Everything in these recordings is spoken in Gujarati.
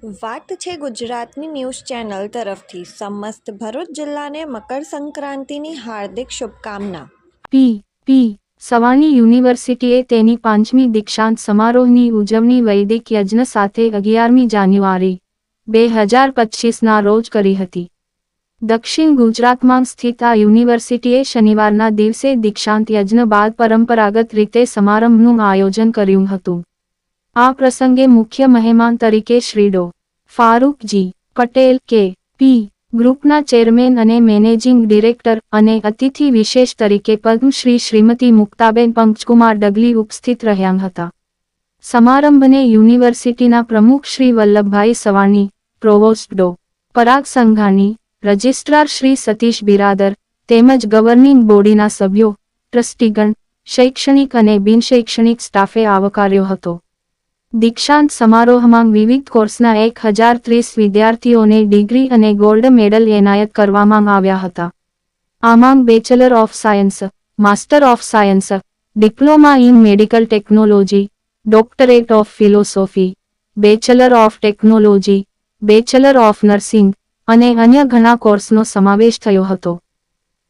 વાત છે ગુજરાતની ન્યૂઝ ચેનલ તરફથી સમસ્ત ભરૂચ જિલ્લાને મકર સંક્રાંતિની હાર્દિક શુભકામના। પી. સવાણી યુનિવર્સિટીએ તેની 5મી દીક્ષાંત સમારોહની ઉજવણી વૈદિક યજ્ઞ સાથે 11મી જાન્યુઆરી 2025ના રોજ કરી હતી। દક્ષિણ ગુજરાતમાં સ્થિત આ યુનિવર્સિટીએ શનિવારના દિવસે દીક્ષાંત યજ્ઞ બાદ પરંપરાગત રીતે સમારંભનું આયોજન કર્યું હતું। આ પ્રસંગે મુખ્ય મહેમાન તરીકે શ્રી ડો. ફારૂકજી પટેલ કે.પી. ગ્રુપના ચેરમેન અને મેનેજિંગ ડિરેક્ટર અને અતિથિ વિશેષ તરીકે પદ્મશ્રી શ્રીમતી મુક્તાબેન પંકજકુમાર ડગલી ઉપસ્થિત રહ્યા હતા। સમારંભને યુનિવર્સિટીના પ્રમુખ શ્રી વલ્લભભાઈ સવાણી, પ્રોવોસ્ટ ડો. પરાગ સંઘાણી, રજિસ્ટ્રાર શ્રી સતીશ બિરાદર તેમજ ગવર્નિંગ બોડીના સભ્યો, ટ્રસ્ટીગણ, શૈક્ષણિક અને બિનશૈક્ષણિક સ્ટાફે આવકાર્યો હતો। દીક્ષાંત સમારોહમાં વિવિધ કોર્સના 1030 વિદ્યાર્થીઓને ડિગ્રી અને ગોલ્ડ મેડલ એનાયત કરવામાં આવ્યા હતા। આમાં bachelor of science, master of science, diploma in medical technology, doctorate of philosophy, bachelor of technology, bachelor of nursing અને અન્ય ઘણા કોર્સનો સમાવેશ થયો હતો।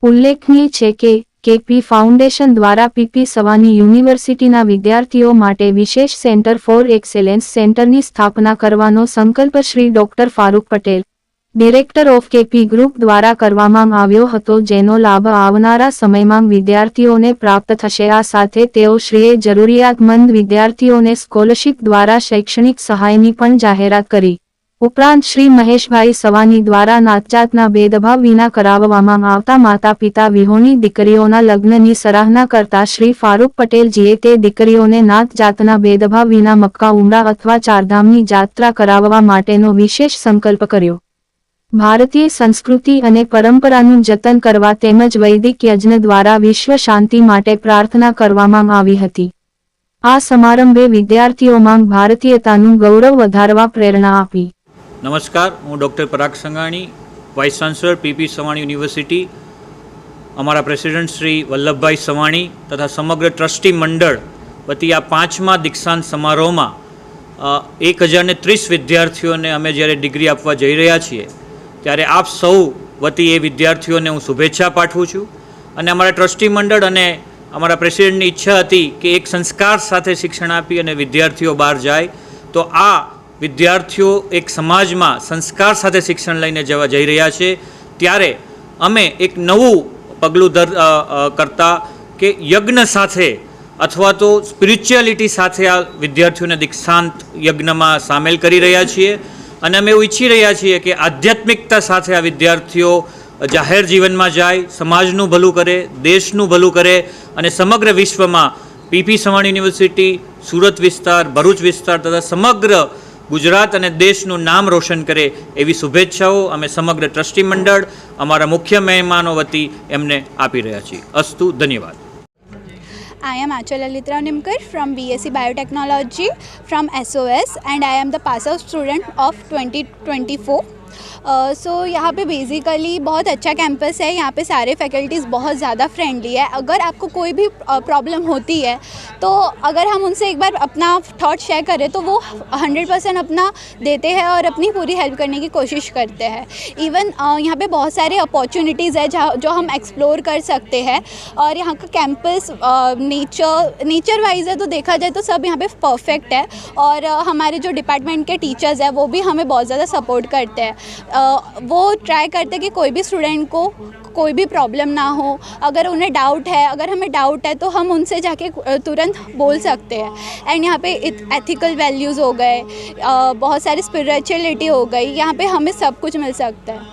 ઉલ્લેખનીય છે કે કેપી ફાઉન્ડેશન દ્વારા પીપી સવાણી યુનિવર્સિટીના વિદ્યાર્થીઓ માટે વિશેષ સેન્ટર ફોર એક્સેલન્સ સેન્ટરની સ્થાપના કરવાનો સંકલ્પ Shri doctor Farooq Patel, director of KP group દ્વારા કરવામાં આવ્યો હતો, જેનો લાભ આવનારા સમયમાં વિદ્યાર્થીઓને પ્રાપ્ત થશે। આ સાથે તેઓ શ્રીએ જરૂરિયાતમંદ વિદ્યાર્થીઓને સ્કોલરશીપ દ્વારા શૈક્ષણિક સહાયની પણ જાહેરાત કરી। ઉપરાંત શ્રી મહેશભાઈ સવાણી દ્વારા નાતજાતના ભેદભાવ વિના કરાવવામાં આવતા માતા પિતા વિહોણી દીકરીઓના લગ્નની સરાહના કરતા શ્રી ફારૂક પટેલજીએ તે દીકરીઓને નાતજાતના ભેદભાવ વિના મક્કા ઉમરા અથવા ચારધામની જાત્રા કરાવવા માટેનો વિશેષ સંકલ્પ કર્યો। ભારતીય સંસ્કૃતિ અને પરંપરાનું જતન કરવા તેમજ વૈદિક યજ્ઞ દ્વારા વિશ્વ શાંતિ માટે પ્રાર્થના કરવામાં આવી હતી। આ સમારંભે વિદ્યાર્થીઓમાં ભારતીયતાનું ગૌરવ વધારવા પ્રેરણા આપી। નમસ્કાર, હું doctor Parag Sanghani, vice chancellor PP Savani university, અમારા પ્રેસિડેન્ટ શ્રી વલ્લભભાઈ સવાણી તથા સમગ્ર ટ્રસ્ટી મંડળ વતી આ 5મા દીક્ષાંત સમારોહમાં 1030 વિદ્યાર્થીઓને અમે જ્યારે ડિગ્રી આપવા જઈ રહ્યા છીએ ત્યારે આપ સૌ વતી એ વિદ્યાર્થીઓને હું શુભેચ્છા પાઠવું છું। અને અમારા ટ્રસ્ટી મંડળ અને અમારા પ્રેસિડેન્ટની ઈચ્છા હતી કે એક સંસ્કાર સાથે શિક્ષણ આપી અને વિદ્યાર્થીઓ બહાર જાય, તો આ વિદ્યાર્થીઓ એક સમાજમાં સંસ્કાર સાથે શિક્ષણ લઈને જઈ રહ્યા છે, ત્યારે અમે એક નવું પગલું કરતા કે યજ્ઞ સાથે અથવા તો સ્પિરિચ્યુઆલિટી સાથે આ વિદ્યાર્થીઓને દીક્ષાંત યજ્ઞમાં સામેલ કરી રહ્યા છીએ। અને અમે એવું ઈચ્છી રહ્યા છીએ કે આધ્યાત્મિકતા સાથે આ વિદ્યાર્થીઓ જાહેર જીવનમાં જાય, સમાજનું ભલું કરે, દેશનું ભલું કરે અને સમગ્ર વિશ્વમાં પીપી સવાણી યુનિવર્સિટી, સુરત વિસ્તાર, ભરૂચ વિસ્તાર તથા સમગ્ર ગુજરાત અને દેશનું નામ રોશન કરે એવી શુભેચ્છાઓ અમે સમગ્ર ટ્રસ્ટી મંડળ અમારા મુખ્ય મહેમાનો વતી એમને આપી રહ્યા છીએ। અસ્તુ, ધન્યવાદ। I am Achal Litra Nimkar from BSc Biotechnology from SOS and I am the pass out student of 2024। सो यहाँ पे बेसिकली बहुत अच्छा कैंपस है। यहाँ पे सारे फैकल्टीज़ बहुत ज़्यादा फ्रेंडली है। अगर आपको कोई भी प्रॉब्लम होती है तो अगर हम उनसे एक बार अपना थॉट शेयर करें तो वो 100% अपना देते हैं और अपनी पूरी हेल्प करने की कोशिश करते हैं। इवन यहाँ पे बहुत सारे अपॉर्चुनिटीज़ है जो हम एक्सप्लोर कर सकते हैं। और यहाँ का कैंपस नेचर वाइज है तो देखा जाए तो सब यहाँ पे परफेक्ट है। और हमारे जो डिपार्टमेंट के टीचर्स हैं वो भी हमें बहुत ज़्यादा सपोर्ट करते हैं। वो ट्राई करते हैं कि कोई भी स्टूडेंट को कोई भी प्रॉब्लम ना हो। अगर उन्हें डाउट है, अगर हमें डाउट है तो हम उनसे जाके तुरंत बोल सकते हैं। एंड यहाँ पे एथिकल वैल्यूज़ हो गए, बहुत सारी स्पिरिचुअलिटी हो गई, यहाँ पे हमें सब कुछ मिल सकता है।